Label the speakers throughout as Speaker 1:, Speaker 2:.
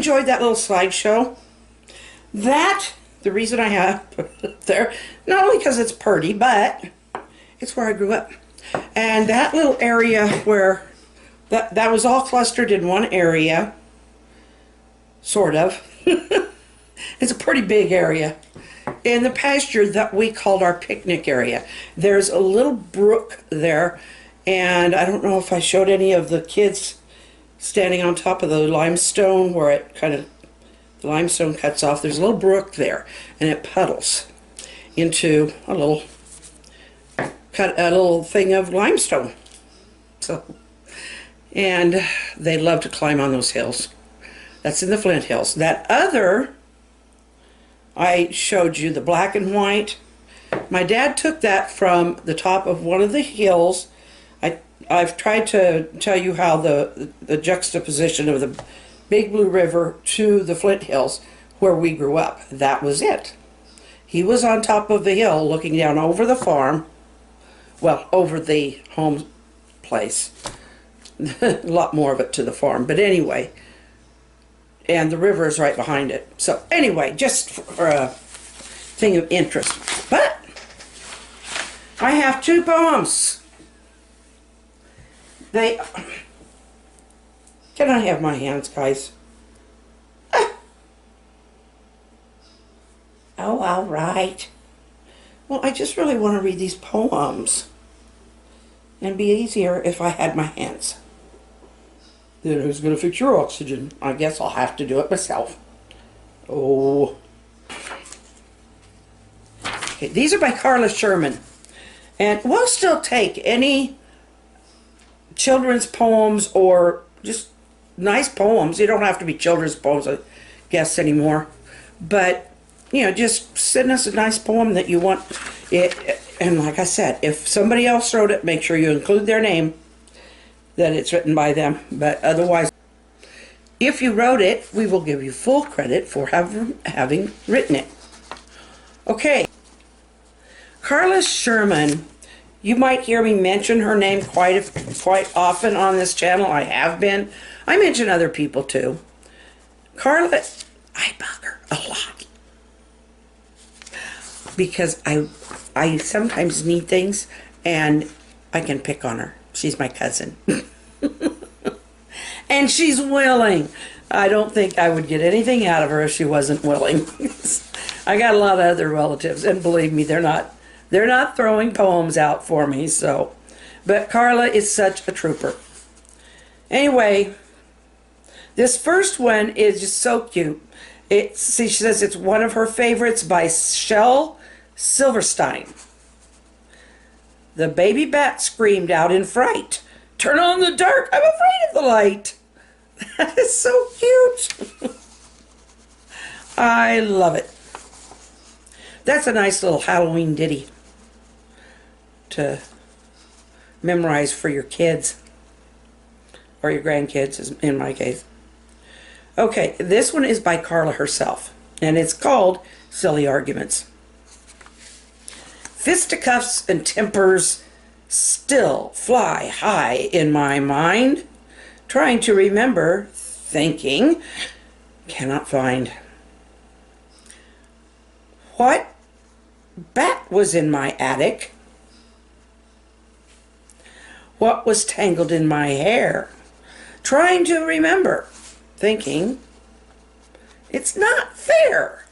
Speaker 1: enjoyed that little slideshow. The reason I have it there, not only because it's pretty, but it's where I grew up. And that little area where that was all clustered in one area, sort of. It's a pretty big area. In the pasture that we called our picnic area, there's a little brook there, and I don't know if I showed any of the kids standing on top of the limestone where it the limestone cuts off. There's a little brook there, and it puddles into a little thing of limestone. So, and they love to climb on those hills. That's in the Flint Hills. That other, I showed you the black and white. My dad took that from the top of one of the hills. I've tried to tell you how the juxtaposition of the Big Blue River to the Flint Hills, where we grew up. That was it. He was on top of the hill looking down over the farm, well, over the home place. A lot more of it to the farm, but anyway. And the river is right behind it. So anyway, just for a thing of interest. But I have two poems. Can I have my hands, guys? Ah. Oh, all right. Well, I just really want to read these poems. And it'd be easier if I had my hands. Then who's going to fix your oxygen? I guess I'll have to do it myself. Oh. Okay, these are by Carla Schurman. And we'll still take any children's poems or just nice poems. You don't have to be children's poems, I guess, anymore. But, you know, just send us a nice poem that you want. And like I said, if somebody else wrote it, make sure you include their name, that it's written by them. But otherwise, if you wrote it, we will give you full credit for having written it. Okay. Carla Schurman. You might hear me mention her name quite often on this channel. I have been. I mention other people too. Carla, I bug her a lot. Because I sometimes need things and I can pick on her. She's my cousin. And she's willing. I don't think I would get anything out of her if she wasn't willing. I got a lot of other relatives, and believe me, they're not throwing poems out for me, so. But Carla is such a trooper. Anyway, this first one is just so cute. She says it's one of her favorites by Shel Silverstein. The baby bat screamed out in fright. "Turn on the dark, I'm afraid of the light." That is so cute. I love it. That's a nice little Halloween ditty to memorize for your kids, or your grandkids in my case. Okay, this one is by Carla herself, and it's called Silly Arguments. Fisticuffs and tempers still fly high in my mind, trying to remember, thinking, cannot find. What bat was in my attic? What was tangled in my hair? Trying to remember, thinking, it's not fair.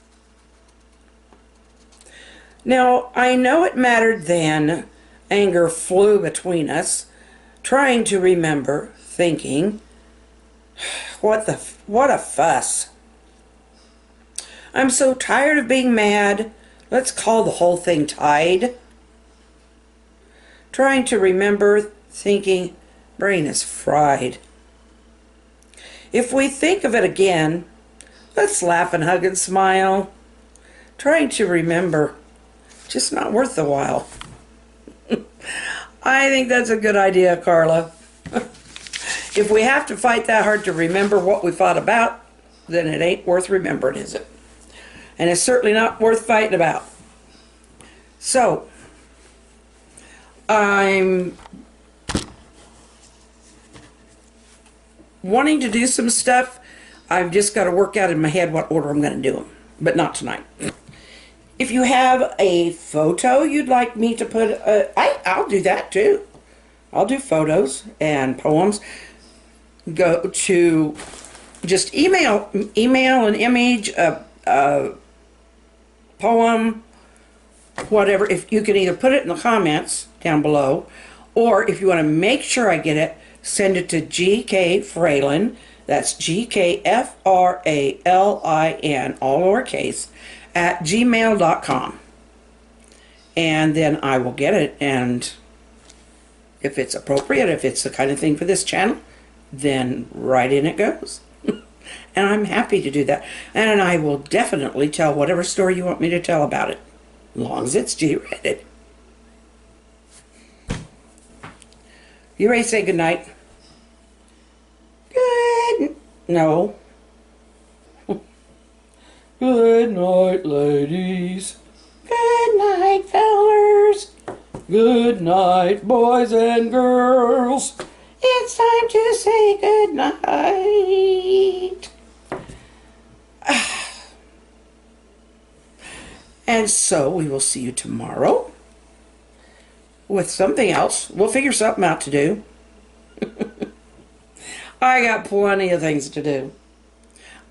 Speaker 1: Now, I know it mattered then. Anger flew between us, trying to remember, thinking, what a fuss. I'm so tired of being mad. Let's call the whole thing tied. Trying to remember, thinking, brain is fried. If we think of it again, let's laugh and hug and smile. Trying to remember, just not worth the while. I think that's a good idea, Carla. If we have to fight that hard to remember what we fought about, then it ain't worth remembering, is it? And it's certainly not worth fighting about. So, I'm wanting to do some stuff. I've just got to work out in my head what order I'm going to do them, but not tonight. If you have a photo you'd like me to put, I'll do that too. I'll do photos and poems. Go to, just email an image, a poem, whatever. If you can either put it in the comments down below, or if you want to make sure I get it, send it to GK Fralin. That's GKFRALIN, all lowercase, at gmail.com. And then I will get it, and if it's appropriate, if it's the kind of thing for this channel, then right in it goes. And I'm happy to do that. And I will definitely tell whatever story you want me to tell about it, as long as it's G-rated. You ready to say goodnight? No. Good night, ladies. Good night, fellers. Good night, boys and girls. It's time to say good night. And so we will see you tomorrow with something else. We'll figure something out to do. I got plenty of things to do.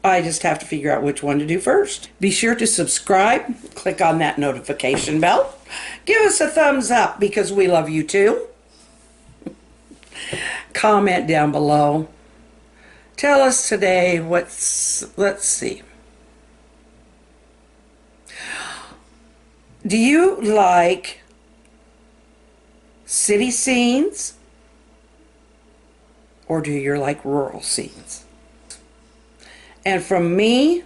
Speaker 1: I just have to figure out which one to do first. Be sure to subscribe. Click on that notification bell. Give us a thumbs up because we love you too. Comment down below. Tell us today let's see. Do you like city scenes? Or do you like rural scenes? And from me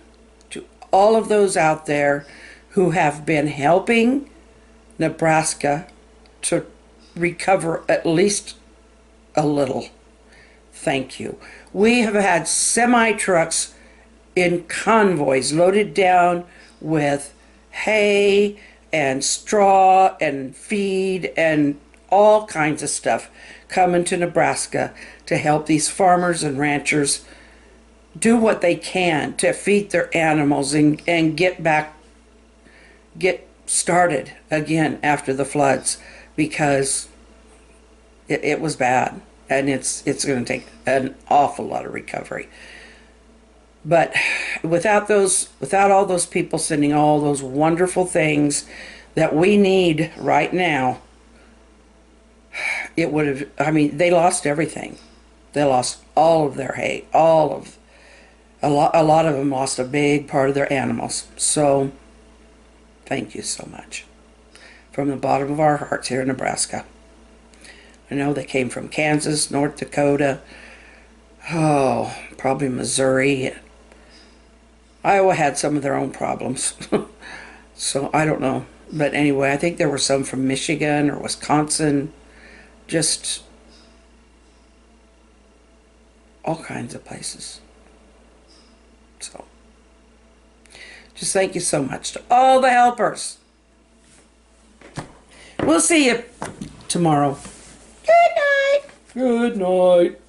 Speaker 1: to all of those out there who have been helping Nebraska to recover at least a little, thank you. We have had semi-trucks in convoys loaded down with hay and straw and feed and all kinds of stuff coming to Nebraska to help these farmers and ranchers do what they can to feed their animals and get started again after the floods, because it was bad, and it's going to take an awful lot of recovery. But without all those people sending all those wonderful things that we need right now, it would have, I mean, they lost everything. They lost all of their hay, a lot of them lost a big part of their animals. So thank you so much from the bottom of our hearts here in Nebraska. I know they came from Kansas, North Dakota, probably Missouri. Iowa had some of their own problems. So I don't know. But anyway, I think there were some from Michigan or Wisconsin. Just all kinds of places. So just thank you so much to all the helpers. We'll see you tomorrow. Good night. Good night.